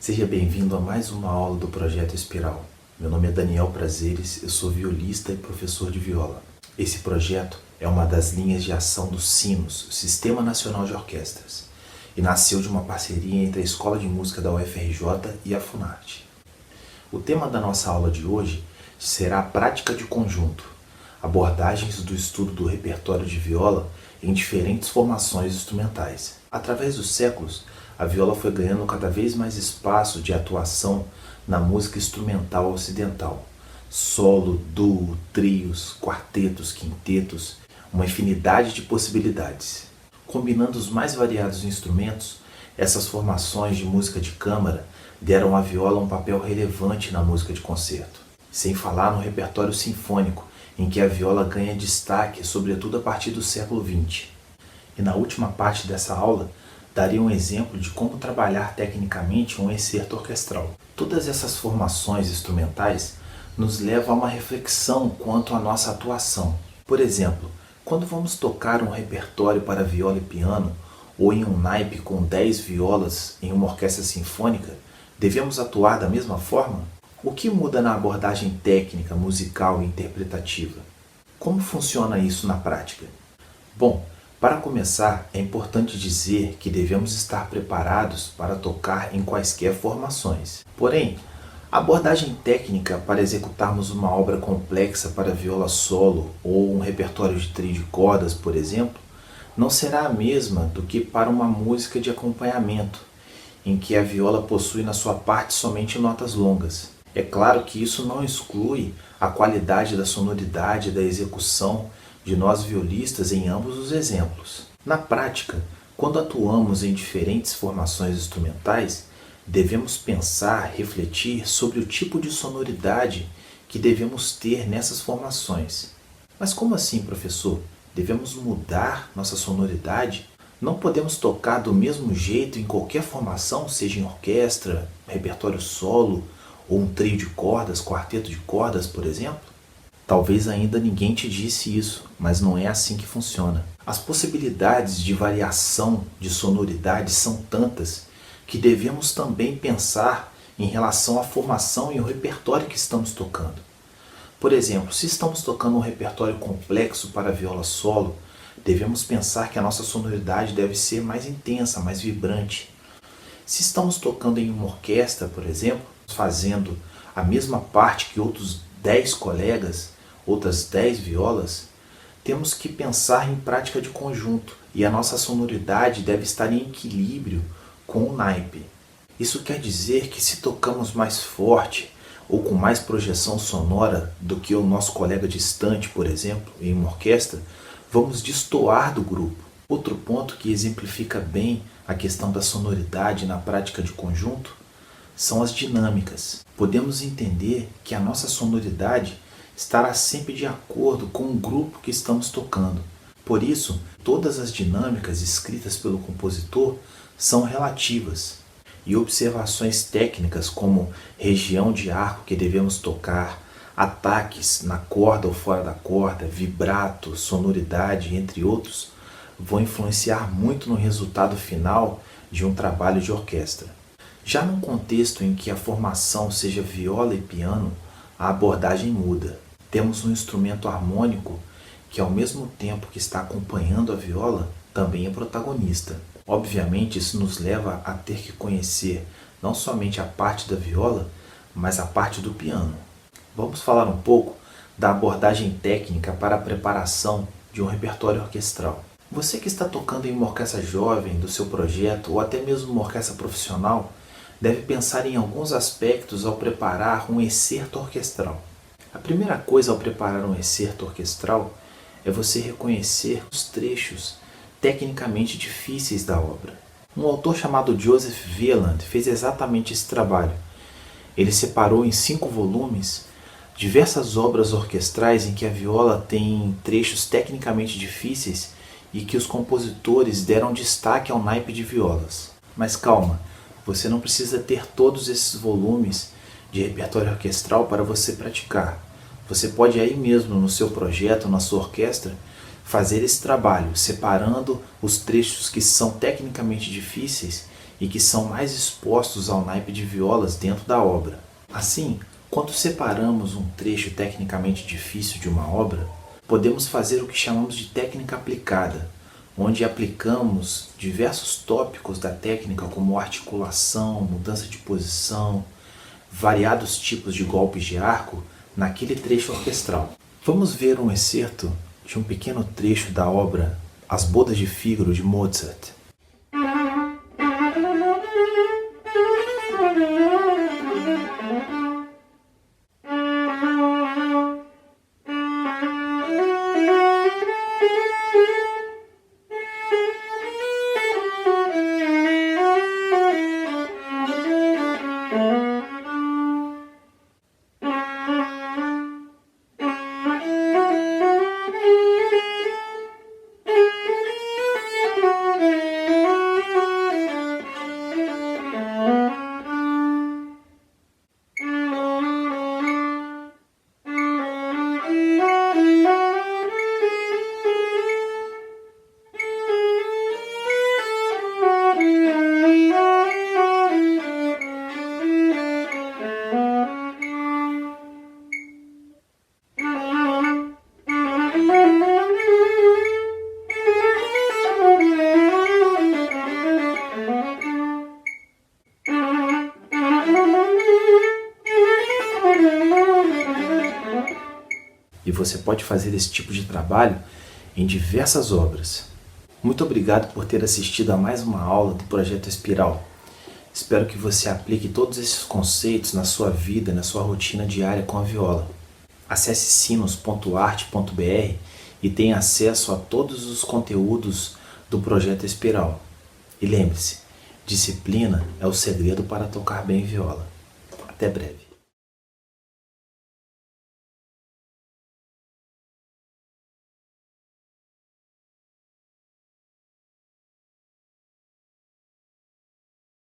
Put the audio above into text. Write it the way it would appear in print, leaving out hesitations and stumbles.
Seja bem-vindo a mais uma aula do Projeto Espiral. Meu nome é Daniel Prazeres, eu sou violista e professor de viola. Esse projeto é uma das linhas de ação do SINOS, Sistema Nacional de Orquestras, e nasceu de uma parceria entre a Escola de Música da UFRJ e a Funarte. O tema da nossa aula de hoje será a prática de conjunto, abordagens do estudo do repertório de viola em diferentes formações instrumentais. Através dos séculos, a viola foi ganhando cada vez mais espaço de atuação na música instrumental ocidental. Solo, duo, trios, quartetos, quintetos, uma infinidade de possibilidades. Combinando os mais variados instrumentos, essas formações de música de câmara deram à viola um papel relevante na música de concerto. Sem falar no repertório sinfônico, em que a viola ganha destaque, sobretudo a partir do século XX. E na última parte dessa aula, daria um exemplo de como trabalhar tecnicamente um excerto orquestral. Todas essas formações instrumentais nos levam a uma reflexão quanto à nossa atuação. Por exemplo, quando vamos tocar um repertório para viola e piano, ou em um naipe com 10 violas em uma orquestra sinfônica, devemos atuar da mesma forma? O que muda na abordagem técnica, musical e interpretativa? Como funciona isso na prática? Bom, para começar, é importante dizer que devemos estar preparados para tocar em quaisquer formações. Porém, a abordagem técnica para executarmos uma obra complexa para viola solo ou um repertório de trio de cordas, por exemplo, não será a mesma do que para uma música de acompanhamento, em que a viola possui na sua parte somente notas longas. É claro que isso não exclui a qualidade da sonoridade e da execução de nós violistas em ambos os exemplos. Na prática, quando atuamos em diferentes formações instrumentais, devemos pensar, refletir sobre o tipo de sonoridade que devemos ter nessas formações. Mas como assim, professor? Devemos mudar nossa sonoridade? Não podemos tocar do mesmo jeito em qualquer formação, seja em orquestra, repertório solo, ou um trio de cordas, quarteto de cordas, por exemplo? Talvez ainda ninguém te disse isso, mas não é assim que funciona. As possibilidades de variação de sonoridade são tantas que devemos também pensar em relação à formação e ao repertório que estamos tocando. Por exemplo, se estamos tocando um repertório complexo para viola solo, devemos pensar que a nossa sonoridade deve ser mais intensa, mais vibrante. Se estamos tocando em uma orquestra, por exemplo, fazendo a mesma parte que outros 10 colegas, outras 10 violas, temos que pensar em prática de conjunto e a nossa sonoridade deve estar em equilíbrio com o naipe. Isso quer dizer que se tocamos mais forte ou com mais projeção sonora do que o nosso colega distante, por exemplo, em uma orquestra, vamos destoar do grupo. Outro ponto que exemplifica bem a questão da sonoridade na prática de conjunto são as dinâmicas. Podemos entender que a nossa sonoridade estará sempre de acordo com o grupo que estamos tocando. Por isso, todas as dinâmicas escritas pelo compositor são relativas, e observações técnicas como região de arco que devemos tocar, ataques na corda ou fora da corda, vibrato, sonoridade, entre outros, vão influenciar muito no resultado final de um trabalho de orquestra. Já num contexto em que a formação seja viola e piano, a abordagem muda. Temos um instrumento harmônico que, ao mesmo tempo que está acompanhando a viola, também é protagonista. Obviamente, isso nos leva a ter que conhecer não somente a parte da viola, mas a parte do piano. Vamos falar um pouco da abordagem técnica para a preparação de um repertório orquestral. Você que está tocando em uma orquestra jovem do seu projeto ou até mesmo uma orquestra profissional, deve pensar em alguns aspectos ao preparar um excerto orquestral. A primeira coisa ao preparar um excerto orquestral é você reconhecer os trechos tecnicamente difíceis da obra. Um autor chamado Joseph Wieland fez exatamente esse trabalho. Ele separou em 5 volumes diversas obras orquestrais em que a viola tem trechos tecnicamente difíceis e que os compositores deram destaque ao naipe de violas. Mas calma! Você não precisa ter todos esses volumes de repertório orquestral para você praticar. Você pode aí mesmo no seu projeto, na sua orquestra, fazer esse trabalho, separando os trechos que são tecnicamente difíceis e que são mais expostos ao naipe de violas dentro da obra. Assim, quando separamos um trecho tecnicamente difícil de uma obra, podemos fazer o que chamamos de técnica aplicada, onde aplicamos diversos tópicos da técnica como articulação, mudança de posição, variados tipos de golpes de arco naquele trecho orquestral. Vamos ver um excerto de um pequeno trecho da obra As Bodas de Fígaro de Mozart. E você pode fazer esse tipo de trabalho em diversas obras. Muito obrigado por ter assistido a mais uma aula do Projeto Espiral. Espero que você aplique todos esses conceitos na sua vida, na sua rotina diária com a viola. Acesse sinos.arte.br e tenha acesso a todos os conteúdos do Projeto Espiral. E lembre-se, disciplina é o segredo para tocar bem viola. Até breve.